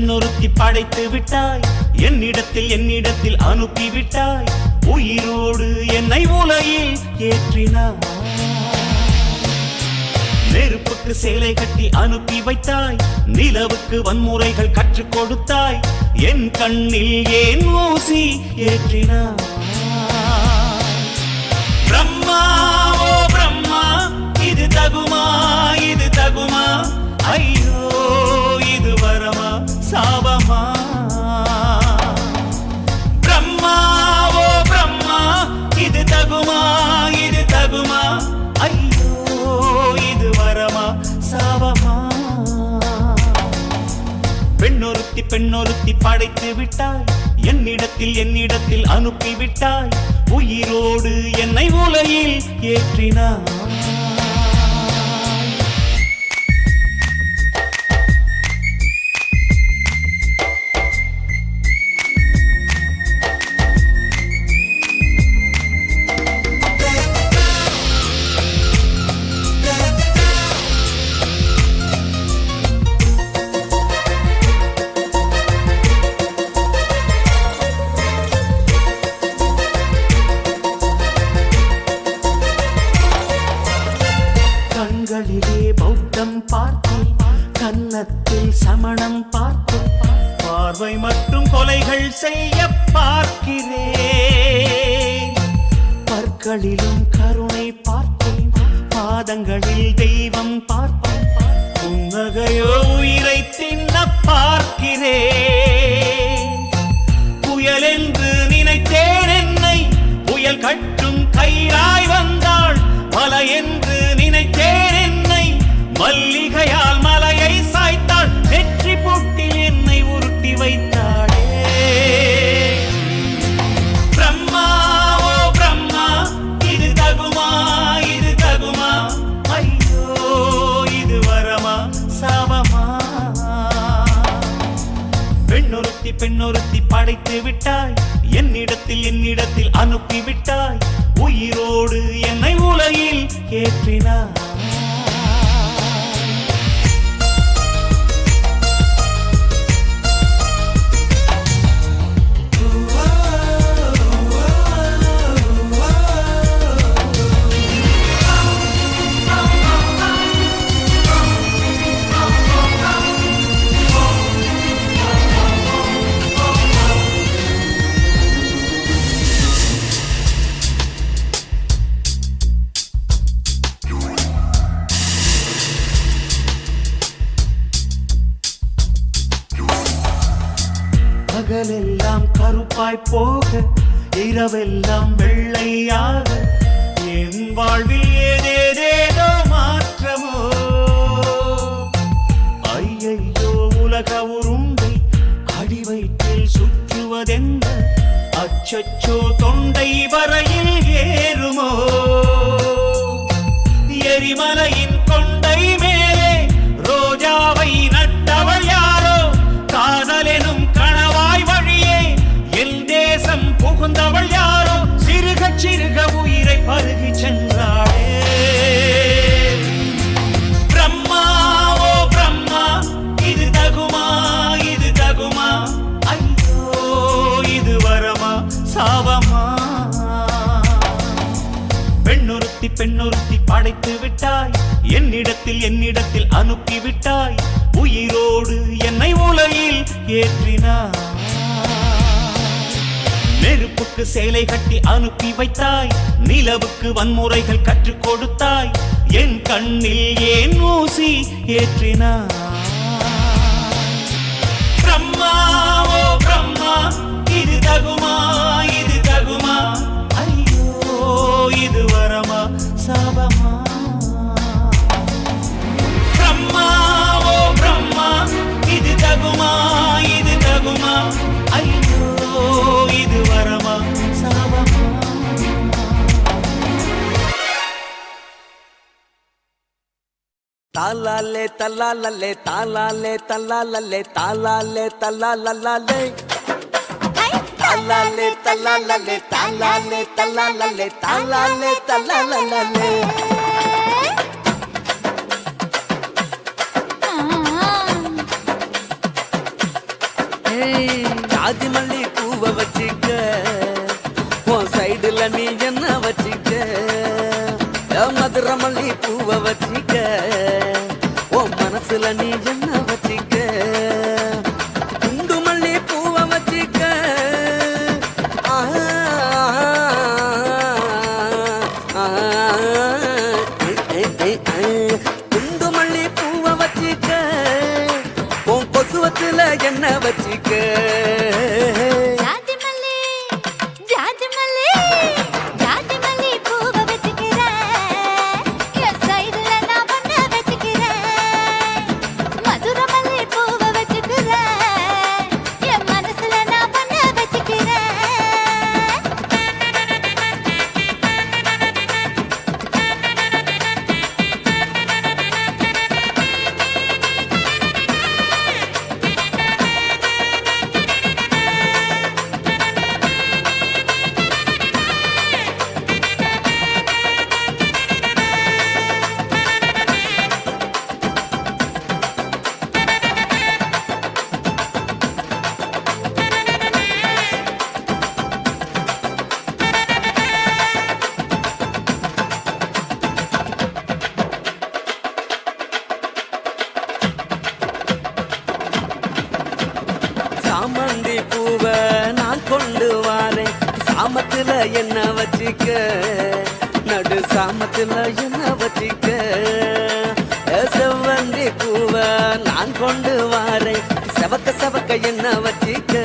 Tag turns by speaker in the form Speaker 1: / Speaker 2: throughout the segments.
Speaker 1: பெண்ணொருத்தி படைத்து விட்டாய், என்னிடத்தில் அனுப்பி விட்டாய், உயிரோடு என்னை உலகில் ஏற்றினாய். நெருப்புக்கு சேலை கட்டி அனுப்பி வைத்தாய், நிலவுக்கு வன்முறைகள் கற்றுக் கொடுத்தாய், என் கண்ணில் ஏன் ஊசி ஏற்றினாய். பிரம்மா ஓ பிரம்மா, இது தகுமா இது தகுமா, ஐயோ இது வரமா சாபமா. பிரம்மா ஓ பிரம்மா, இது தகுமா இது தகுமா, ஐயோ இது வரமா சாபமா. பெண்ணொருத்தி படைத்து விட்டாய், என்னிடத்தில் அனுப்பி விட்டாய், உயிரோடு என்னை உலகில் ஏற்றினாய். கண்களிலே பௌத்தம் பார்த்தேன், கன்னத்தில் சமணம் பார்த்தேன், பார்வை மற்றும் கொலைகள் செய்ய பார்க்கிறேன். பற்களிலும் கருணை பார்த்தேன், பாதங்களில் தெய்வம் பார்த்தேன், புன்னகையோ உயிரை தின்ன பார்க்கிறேன். புயல் என்று நினைத்தேன் என்னை, புயல் கட்டும் கயிறாய் வந்தாள். மலை என்று நினைத்தேன் என்னை, மல்லிகையால் மலையை சாய்த்தாள். வெற்றி பொட்டில் என்னை உருட்டி வைத்தாளே. பிரம்மா ஓ பிரம்மா, இது தகுமா இது தகுமா, ஐயோ இது வரமா சாபமா. பெண்ணொருத்தி படைத்து விட்டாய், என்னிடத்தில் அனுப்பி விட்டாய், உயிரோடு என்னை உலகில் ஏற்றினாய். பகலெல்லாம் கருப்பாய் போக, இரவெல்லாம் வெள்ளையாக, என் வாழ்வில் ஏதேதேதோ மாற்றமோ. ஐயையோ உலக உருண்டை அடிவயிற்றில் சுற்றுவதென்ன, அச்சச்சோ தொண்டை வரையில் ஏறுமோ. எரிமலையின் கொண்டை மேலே ரோஜாவை நட்டவள் யாரோ, காதலெனும் கணவாய் வழியே என் தேசம் புகுந்தவள் யாரோ, சிறுக சிறுக உயிரை பருகி சென்றாளே. பிரம்மா ஓ பிரம்மா, இது தகுமா இது தகுமா, ஐயோ இது வரமா சாபமா. பெண்ணொருத்தி படைத்து விட்டாய், என்னிடத்தில் அனுப்பி விட்டாய், உயிரோடு என்னை உலகில் ஏற்றினாய். நெருப்புக்கு சேலை கட்டி அனுப்பி வைத்தாய், நிலவுக்கு வன்முறைகள் கற்றுக் கொடுத்தாய், என் கண்ணில் ஏன் ஊசி ஏற்றினாய். பிரம்மா ஓ பிரம்மா, இது தகுமா இது தகுமா, ஐயோ இது வரமா சாபமா. பிரம்மா ஓ பிரம்மா, இது தகுமா இது தகுமா, ஐயோ இது வரமா சாபமா.
Speaker 2: தாலாலே தல்லாலே தாலாலே தல்லாலே தாலாலே தல்லாலே, தாலாலே தல்லாலே தாலாலே தல்லாலே தாலாலே தல்லாலே. ஜாதி மல்லி பூவை வச்சிக்க உன் சைடுல நீ என்ன வச்சிக்க மதுரை மல்லி பூவை வச்சிக்க உன் மனசுல நீ என்ன வச்சிக்க குண்டு மல்லி பூவை வச்சிக்க குண்டு மல்லி பூவை வச்சிக்க உன் கொசுவத்துல என்ன வச்சிக்க சாமந்தி பூவை நான் கொண்டு வாரேன் சாமத்துல என்ன வச்சிக்க நடு சாமத்துல என்ன வச்சிக்க செவ்வந்தி பூவை நான் கொண்டு வாரேன் செவக்க செவக்க என்ன வச்சிக்க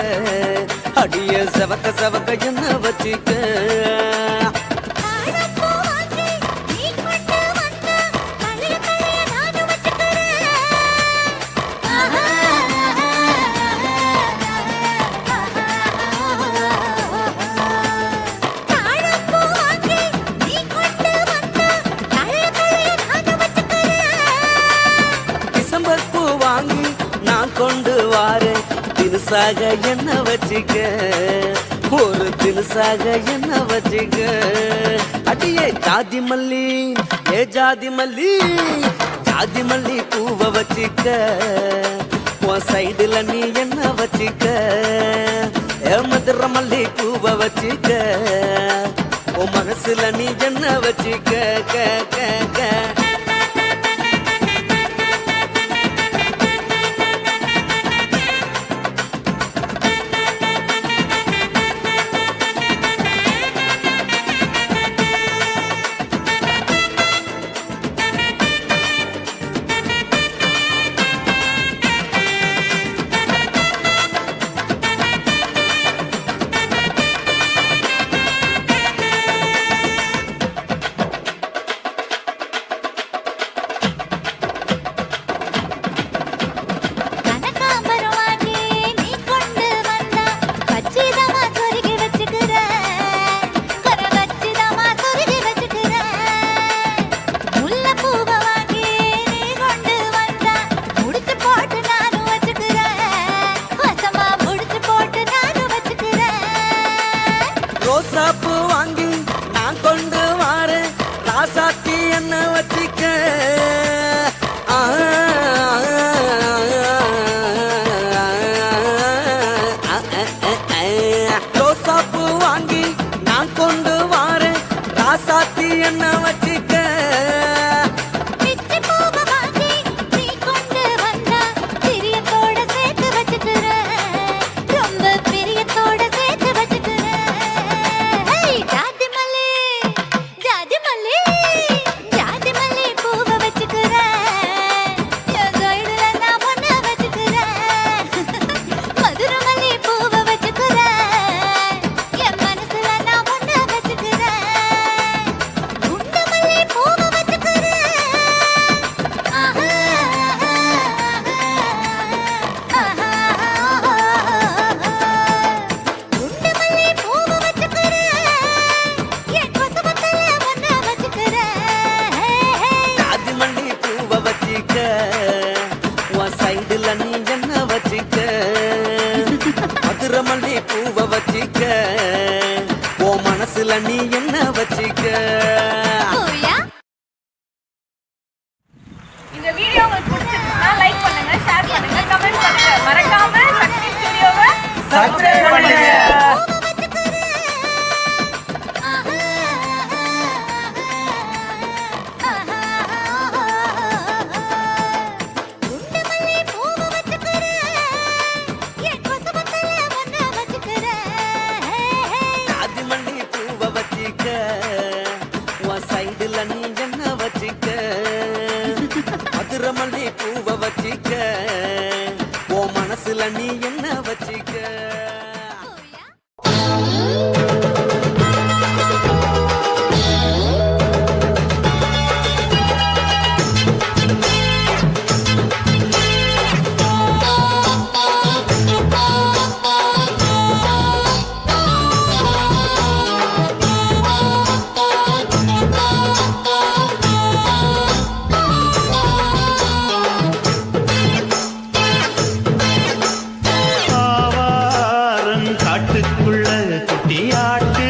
Speaker 2: அடிய செவக்க செவக்க என்ன வச்சிக்க கொண்டு வாரேன் தினுசாக என்ன வச்சிக்க ஒரு தினுசாக என்ன வச்சிக்க அடியே ஜாதி மல்லி ஏ ஜாதி மல்லி ஜாதி மல்லி பூவை வச்சிக்க உன் சைடுல நீ என்ன வச்சிக்க ஏ மதுரை மல்லி பூவை வச்சிக்க உன் மனசுல நீ என்ன வச்சிக்க க க க ரோசாப்பூ வாங்கி நான் கொண்டு வாரேன் ராசாத்தி என்ன வச்சிக்க ரோசாப்பூ வாங்கி நான் கொண்டு வாரேன் ராசாத்தி என்ன வச்சிக்க மனசுல நீ என்ன வச்சிக்க.
Speaker 3: இந்த வீடியோ உங்களுக்கு பிடிச்சிருந்தா லைக் பண்ணுங்க, ஷேர் பண்ணுங்க, கமெண்ட் பண்ணுங்க. மறக்காம சக்தி ஸ்டுடியோவை சப்ஸ்கிரைப் பண்ணுங்க.
Speaker 2: ஜாதி மல்லி பூவை வச்சிக்க உன் சைடுல நீ என்ன வச்சிக்க மதுரை மல்லி பூவை வச்சிக்க உன் மனசுல நீ என்ன வச்சிக்க
Speaker 1: காட்டுக்குள்ள குட்டி ஆட்டு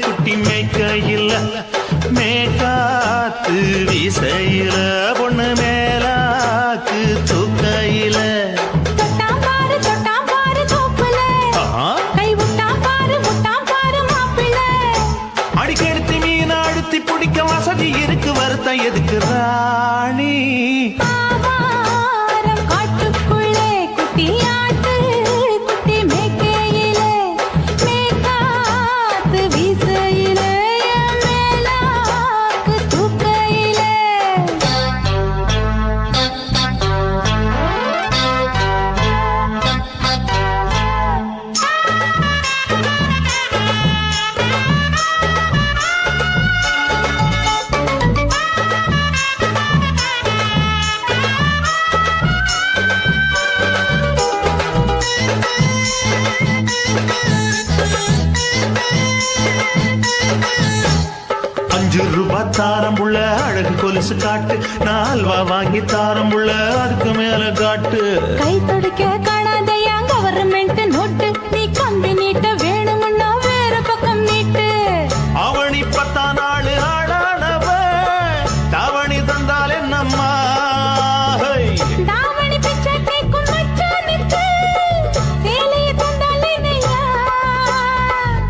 Speaker 1: குட்டி மேய்க்கையில் மேகாத்து வீசையில பொண்ணு மேலாக்கு தூக்கையில அடிக்கெடுத்து மீன் அழுத்தி பிடிக்க வசதி இருக்கு வருத்தம் எதுக்கு ராணி ₹5 தாரம்புள்ள அழகு கொலுசு காட்டு 4 வாங்கி தாரம்புள்ள அதுக்கு மேல காட்டு
Speaker 4: கை தொடுக்க காணாதையா கவர்மெண்ட் நோட்டு நீ கம்பி நீட்ட வேணும்னா வேற பக்கம் நீட்டு
Speaker 1: அவனி 10 நாள் ஆடானவ தாவணி தந்தால் என்னம்மா
Speaker 4: தாவணி பிச்சை கேக்கும் மச்சானுக்கு சேலையை தந்தாலே நையா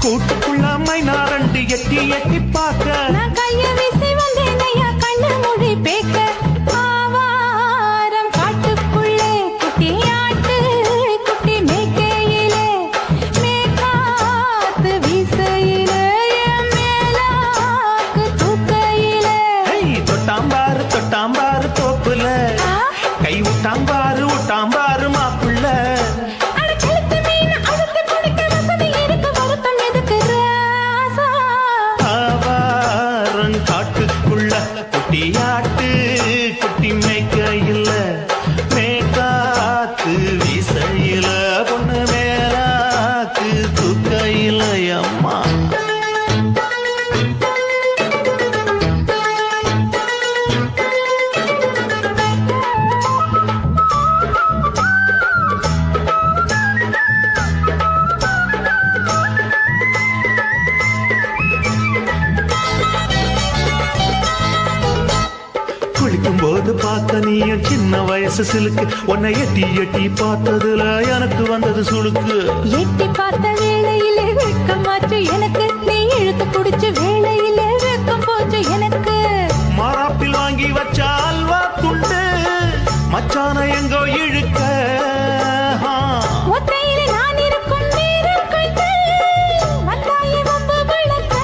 Speaker 1: கூட்டுக்குள்ள மைனாரண்டு எட்டி எட்டி பார்க்க
Speaker 4: நான் கைய வீசி வந்தேன் ஐயா கண்ணு மொழி பேக்க ஆவாரம் காட்டுக்குள்ளே குட்டி ஆட்டு குட்டி மேய்க்கையிலே மேற்காத்து வீசையிலே என் மேலாக்கு தூக்கையிலே
Speaker 1: தொட்டாம்பாரு தோப்புல கை விட்டாம்பாரு மாப்புள்ள
Speaker 4: அட கழுத்து மீன் அழுத்து குடிக்க வசதி இருக்கு வருத்தம் எதுக்கு ராசா
Speaker 1: ஆவாரம் காட்டுக்குள்ள குட்டி ஆட்டு குட்டி மேய்க்கையில் மேகாத்து வீசையில பொண்ணு மேலாக்கு தூக்கையில அம்மா குளிக்கும் போது பார்த்த நீயும் சின்ன வயசு சிலுக்கு உன்னை எட்டி எட்டி பார்த்ததுல எனக்கு வந்தது சுளுக்கு
Speaker 4: எட்டி பார்த்த வேளையிலே வெட்கமாச்சு எனக்கு நீ இழுத்து குடிச்சு வேளையிலே வெட்கம் போச்சு எனக்கு
Speaker 1: மாறாப்பில் வாங்கி வச்ச அல்வா துண்டு மச்சான எங்கோ இழுக்க
Speaker 4: ஒத்தையிலே நான் இருக்கும் நேரம் கண்டு வந்தாயே வம்பு விளக்க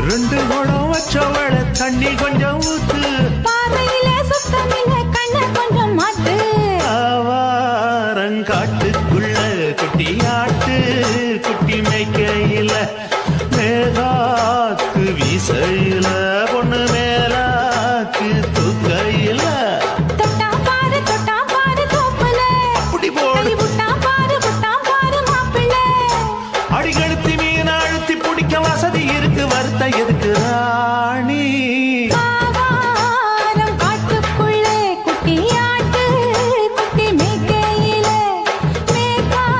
Speaker 1: 2 குடம் வச்சவள தண்ணி கொஞ்சம் ஊத்து
Speaker 4: பார்வையிலே சுத்தமில்லை கண்ண கொஞ்சம் மாத்து
Speaker 1: ஆவாரங்காட்டுக்குள்ள குட்டி ஆட்டு குட்டி மேய்க்கையில மேலாக்கு வீசையில பொண்ணு மேலாக்கு தூக்கையில
Speaker 4: தொட்டாம் பாரு தோப்புல
Speaker 1: அப்படி
Speaker 4: கை
Speaker 1: போடு
Speaker 4: விட்டாம் பாரு மாப்பிள்ளை
Speaker 1: அடிக்கெடுத்து மீன் அழுத்தி பிடிக்க வசதி இருக்கு வருத்தம் எதுக்கு ராணி
Speaker 4: ஆவாரம் காட்டுக்குள்ளே குட்டி ஆட்டு குட்டி மேய்க்கையிலே மேற்காத்து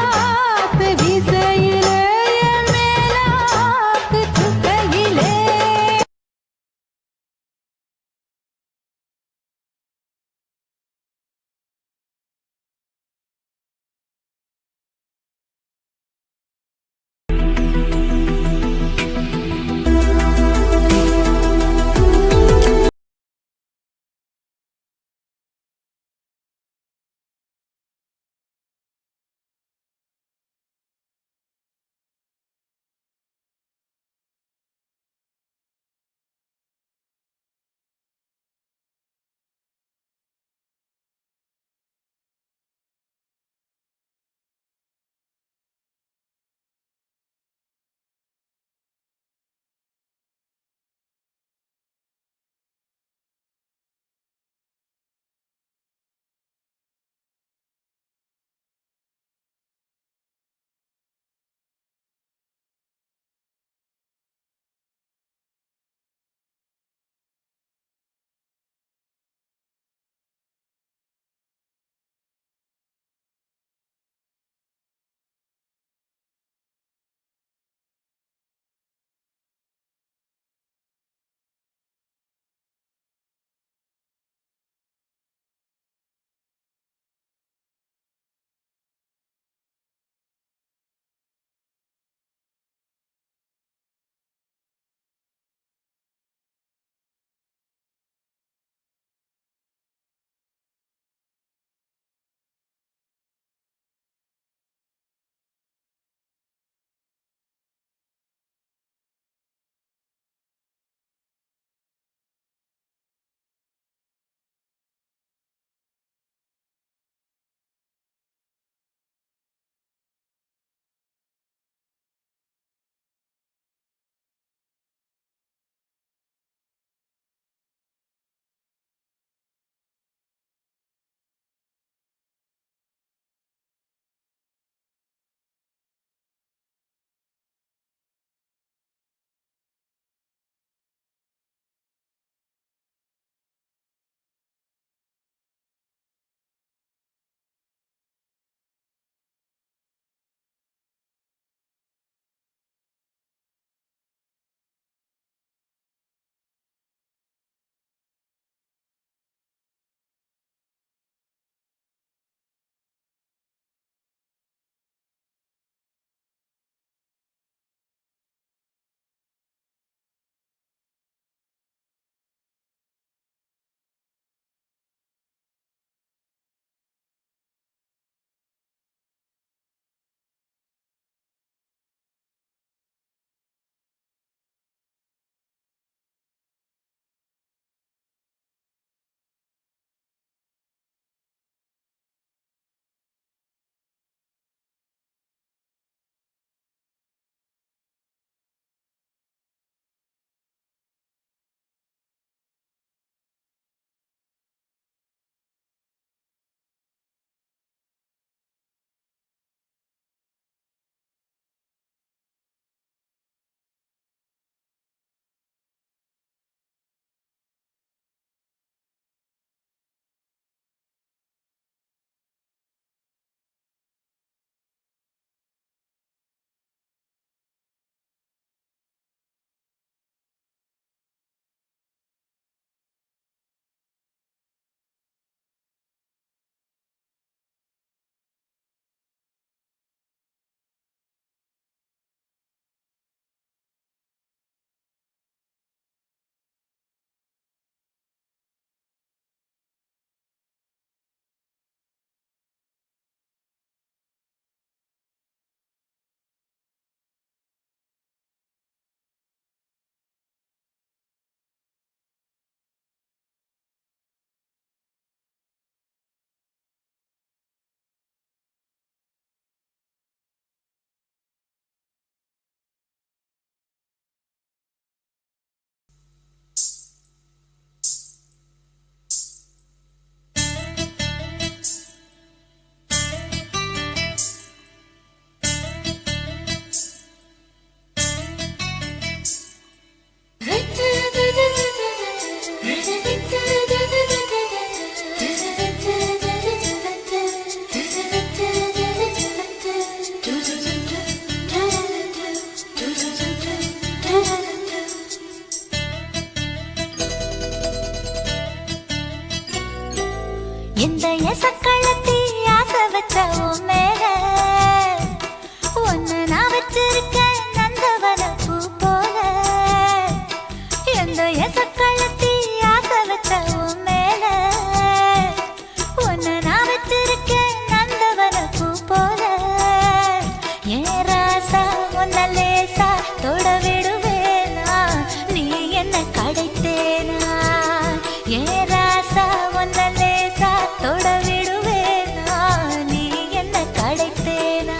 Speaker 4: கழித்தேனா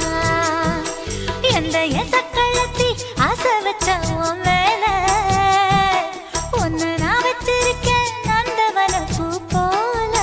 Speaker 4: எந்த எசக்கள்ளத்தி ஆசை வச்ச உன் மேல ஒன்னு நான் வச்சிருக்கேன் நந்தவன பூ போல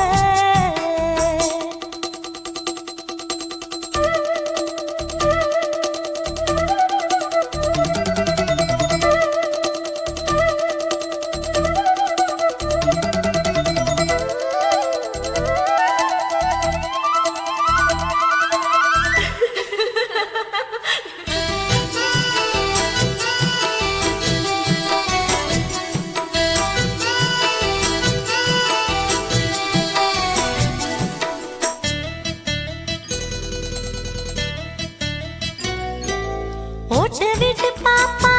Speaker 4: ஓட்டு விட்டு பாப்பா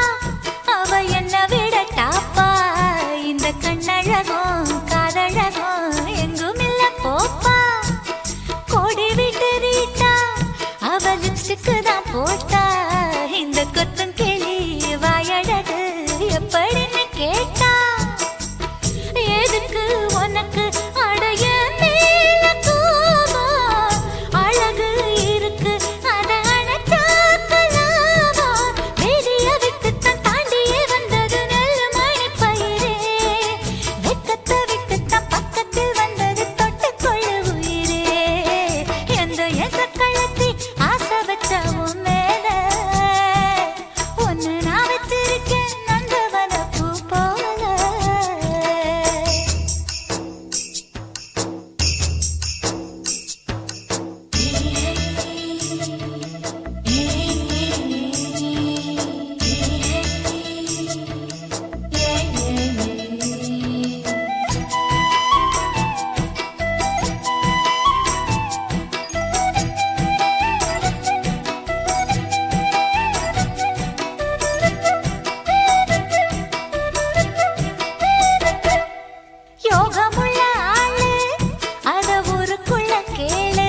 Speaker 4: அவ என்ன விட டாப்பா இந்த கண்ணழகும் காதழகும் எங்கும் இல்ல போப்பா கோடி விட்டு ரீட்டா அவ லிப்ஸ்டிக்கு தான் போட்டா இந்த கொத்தம் கிளி வாயழகு எப்படின்னு கேட்டா எதுக்கு உனக்கு அடைய மேல கோபம் அழகு இருக்கு அத அணைச்சாக்கலாமா வெளிய விட்டுத்தான் தாண்டியே வந்தது நெல் மணி பயிரே வெக்கத்தை விட்டுத்தான் பக்கத்தில் வந்தது தொட்டு கொள்ள உயிரே எந்த எசக்கள்ளத்தி ஆசை வச்ச உன் மேல ஒன்னு நான் வச்சிருக்கேன் நந்தவன பூ போல யோகமுள்ள ஆளு அத ஊருக்குள்ள கேளு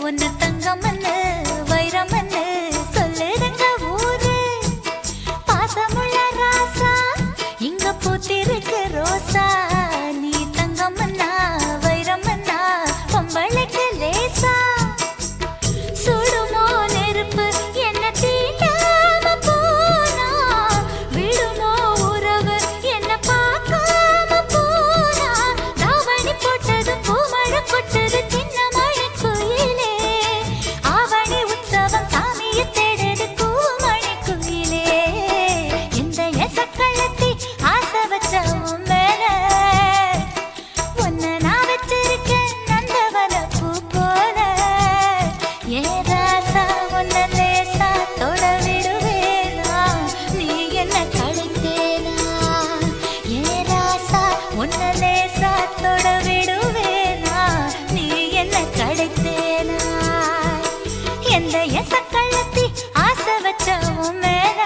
Speaker 4: ஒன்னு தங்கமன்னு வைரமன்னு சொல்லுதுங்க ஊரு பாசமுள்ள ராசா இங்க பூத்திருக்கு ரோசா நீ தங்கமன்னா வைரமன்னா பொம்பளைக்கு லேசா சுடுமோ நெருப்பு என்ன தீண்டாம போனா விடுமோ உறவு என்ன பார்க்காம போனா தாவணி போட்டது பூமழை கொட்டது சின்ன மழை குயிலே ஆவணி உற்சவம் சாமியை தேடுது பூமழை குயிலே இந்த எசக்கள்ளத்தி ஆசை வச்ச உன் மேல ஒன்னு நான் வச்சிருக்கேன் நந்தவன பூ போல ஏ ராசா உன்ன லேசா தொட விடுவேனா நீ என்ன கழித்தேனா ஏ ராசா உன்ன லேசா தொட விடுவேனா நீ என்ன கழித்தேனா எந்த எசக்கள்ளத்தி ஆசை வச்ச உன் மேல